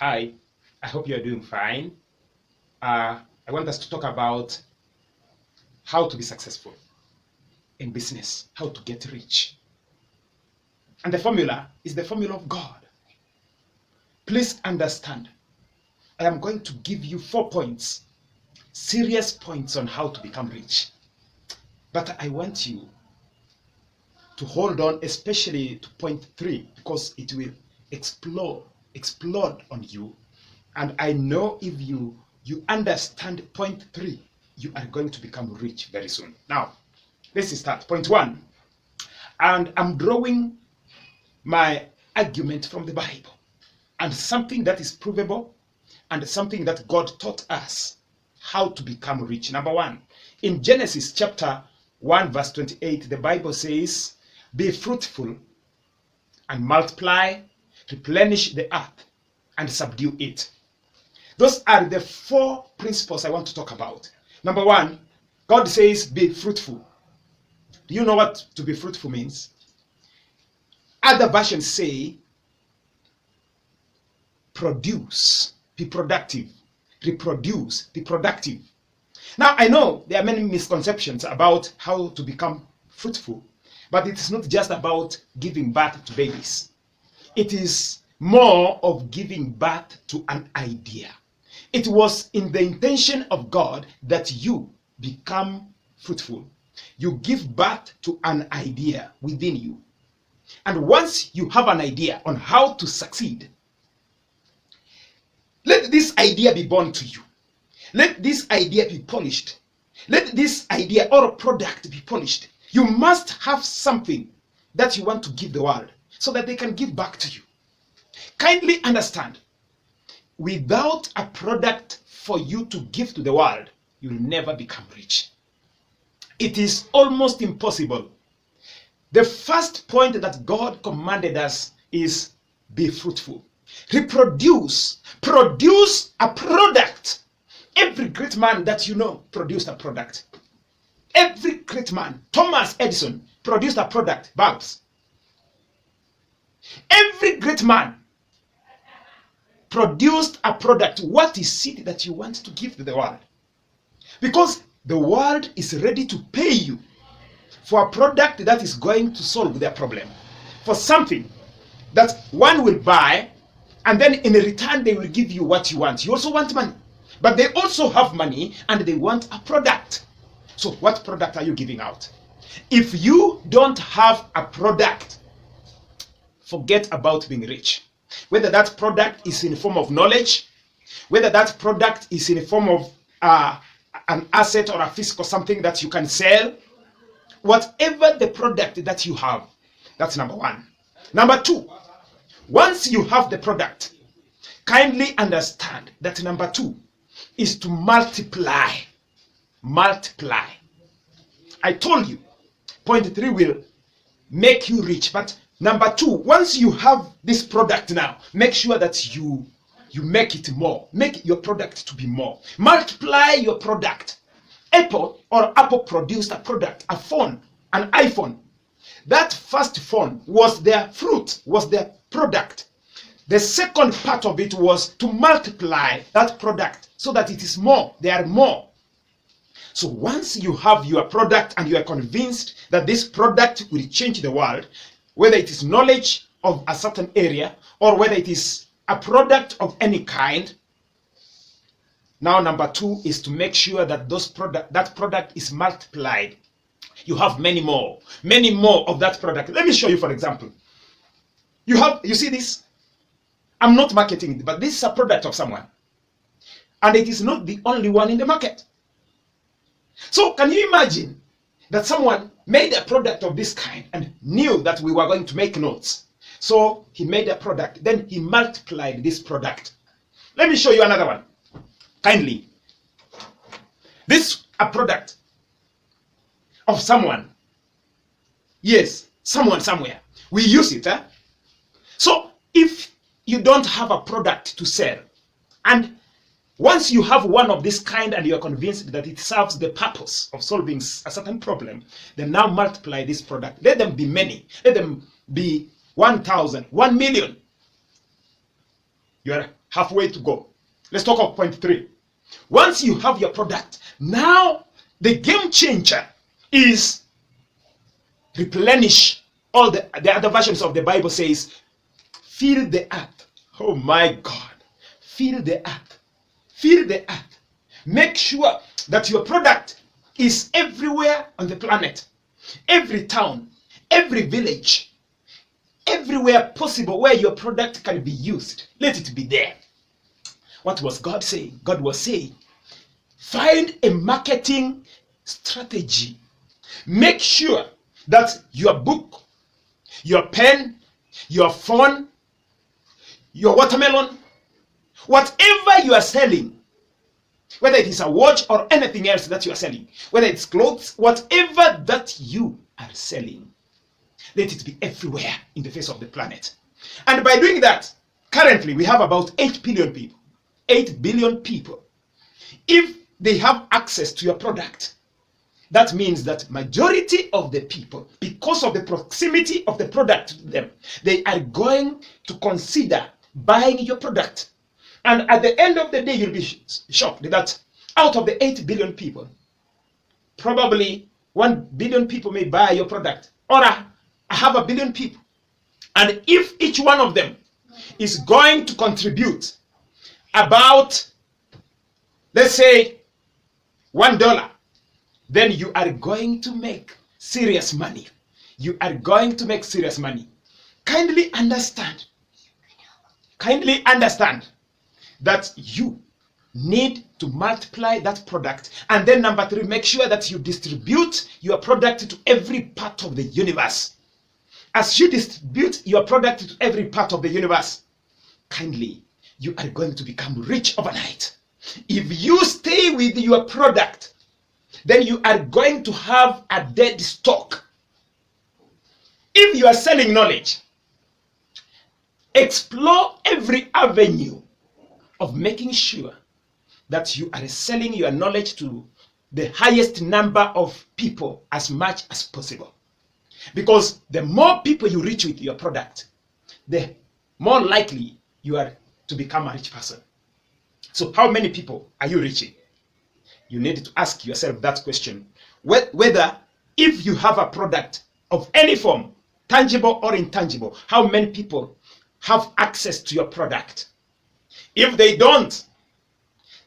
Hi, I hope you're doing fine. I want us to talk about how to be successful in business, how to get rich. And the formula is the formula of God. Please understand, I am going to give you 4 points, serious points on how to become rich. But I want you to hold on, especially to point 3, because it will explode on you. And I know if you understand point 3, you are going to become rich very soon. Now, let's start. Point 1. And I'm drawing my argument from the Bible, and something that is provable, and something that God taught us how to become rich. Number 1, in Genesis chapter 1 verse 28, the Bible says, "Be fruitful and multiply, replenish the earth and subdue it." Those are the 4 principles I want to talk about. Number 1, God says, be fruitful. Do you know what to be fruitful means? Other versions say, produce, be productive, reproduce, be productive. Now, I know there are many misconceptions about how to become fruitful, but it is not just about giving birth to babies. It is more of giving birth to an idea. It was in the intention of God that you become fruitful. You give birth to an idea within you. And once you have an idea on how to succeed, let this idea be born to you. Let this idea be polished. Let this idea or product be polished. You must have something that you want to give the world so that they can give back to you. Kindly understand, without a product for you to give to the world, you'll never become rich. It is almost impossible. The first point that God commanded us is be fruitful. Reproduce. Produce a product. Every great man that you know produced a product. Every great man. Thomas Edison produced a product, bulbs. Every great man produced a product. What is it that you want to give to the world? Because the world is ready to pay you for a product that is going to solve their problem, for something that one will buy, and then in return they will give you what you want. You also want money, but they also have money and they want a product. So what product are you giving out? If you don't have a product, forget about being rich. Whether that product is in the form of knowledge, whether that product is in the form of an asset or a physical something that you can sell, whatever the product that you have, that's number 1. Number 2, once you have the product, kindly understand that number 2 is to multiply. Multiply. I told you, point 3 will make you rich, but number 2, once you have this product now, make sure that you make it more. Make your product to be more. Multiply your product. Apple produced a product, a phone, an iPhone. That first phone was their fruit, was their product. The second part of it was to multiply that product so that it is more. They are more. So once you have your product and you are convinced that this product will change the world, whether it is knowledge of a certain area or whether it is a product of any kind, now number 2 is to make sure that that product is multiplied. You have many more of that product. Let me show you, for example. You see this? I'm not marketing it, but this is a product of someone. And it is not the only one in the market. So can you imagine that someone made a product of this kind and knew that we were going to make notes? So he made a product, then he multiplied this product. Let me show you another one. Kindly. This a product of someone. Yes, someone somewhere. We use it. So if you don't have a product to sell, and once you have one of this kind and you are convinced that it serves the purpose of solving a certain problem, then now multiply this product. Let them be many. Let them be 1,000, 1 million. You are halfway to go. Let's talk of point 3. Once you have your product, now the game changer is replenish. All the other versions of the Bible says, fill the earth. Oh my God. Fill the earth. Fill the earth. Make sure that your product is everywhere on the planet. Every town, every village, everywhere possible where your product can be used. Let it be there. What was God saying? God was saying, find a marketing strategy. Make sure that your book, your pen, your phone, your watermelon, whatever you are selling, whether it is a watch or anything else that you are selling, whether it's clothes, whatever that you are selling, let it be everywhere in the face of the planet. And by doing that, currently we have about 8 billion people. 8 billion people. If they have access to your product, that means that majority of the people, because of the proximity of the product to them, they are going to consider buying your product. And at the end of the day, you'll be shocked that out of the 8 billion people, probably 1 billion people may buy your product. Or I have 1 billion people. And if each one of them is going to contribute about, let's say, $1, then you are going to make serious money. You are going to make serious money. Kindly understand that you need to multiply that product. And then number 3, make sure that you distribute your product to every part of the universe. As you distribute your product to every part of the universe, kindly, you are going to become rich overnight. If you stay with your product, then you are going to have a dead stock. If you are selling knowledge, explore every avenue of making sure that you are selling your knowledge to the highest number of people as much as possible. Because the more people you reach with your product, the more likely you are to become a rich person. So how many people are you reaching? You need to ask yourself that question. Whether if you have a product of any form, tangible or intangible, how many people have access to your product? If they don't,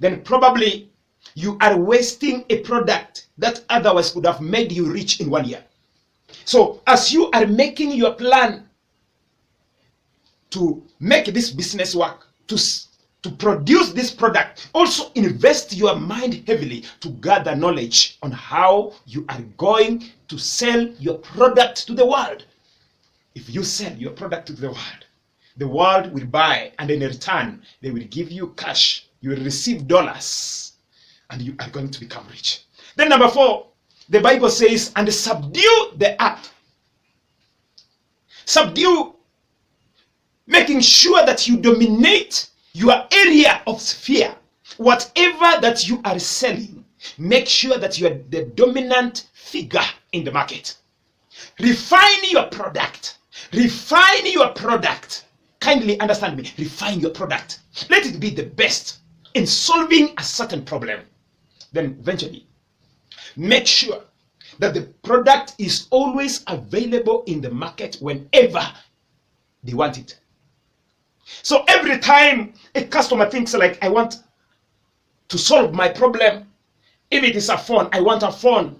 then probably you are wasting a product that otherwise would have made you rich in 1 year. So as you are making your plan to make this business work, to produce this product, also invest your mind heavily to gather knowledge on how you are going to sell your product to the world. If you sell your product to the world will buy, and in return, they will give you cash. You will receive dollars, and you are going to become rich. Then number 4, the Bible says, and subdue the earth. Subdue, making sure that you dominate your area of sphere. Whatever that you are selling, make sure that you are the dominant figure in the market. Refine your product. Refine your product. Kindly understand me. Refine your product. Let it be the best in solving a certain problem. Then eventually, make sure that the product is always available in the market whenever they want it. So every time a customer thinks like, I want to solve my problem, if it is a phone, I want a phone,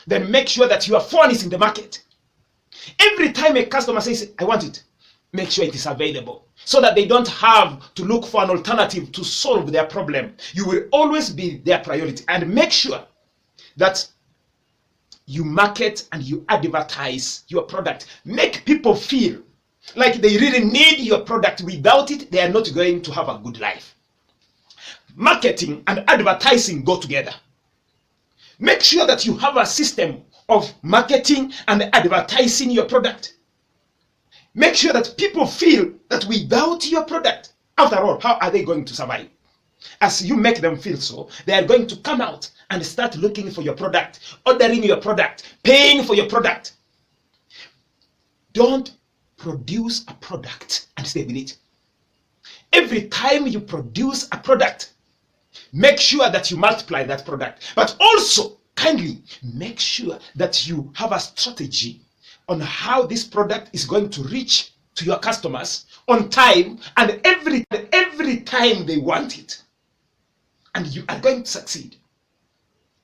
then make sure that your phone is in the market. Every time a customer says, I want it, make sure it is available so that they don't have to look for an alternative to solve their problem. You will always be their priority, and make sure that you market and you advertise your product. Make people feel like they really need your product. Without it, they are not going to have a good life. Marketing and advertising go together. Make sure that you have a system of marketing and advertising your product. Make sure that people feel that without your product, after all, how are they going to survive? As you make them feel so, they are going to come out and start looking for your product, ordering your product, paying for your product. Don't produce a product and stay with it. Every time you produce a product, make sure that you multiply that product. But also, kindly make sure that you have a strategy on how this product is going to reach to your customers on time and every time they want it. And you are going to succeed.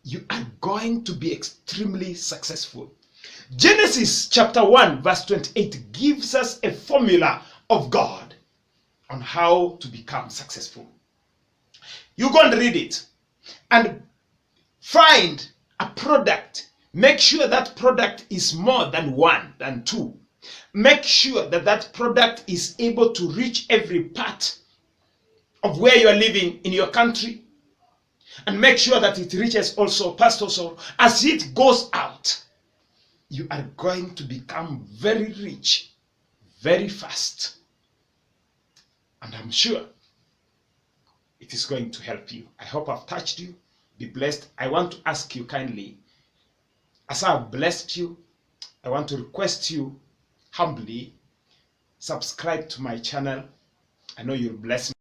You are going to be extremely successful. Genesis chapter 1 verse 28 gives us a formula of God on how to become successful. You go and read it and find a product. Make sure that product is more than one, than two. Make sure that that product is able to reach every part of where you are living in your country. And make sure that it reaches also Pastor Osoro. As it goes out, you are going to become very rich, very fast. And I'm sure it is going to help you. I hope I've touched you. Be blessed. I want to ask you kindly, as I've blessed you, I want to request you humbly, subscribe to my channel. I know you'll bless me.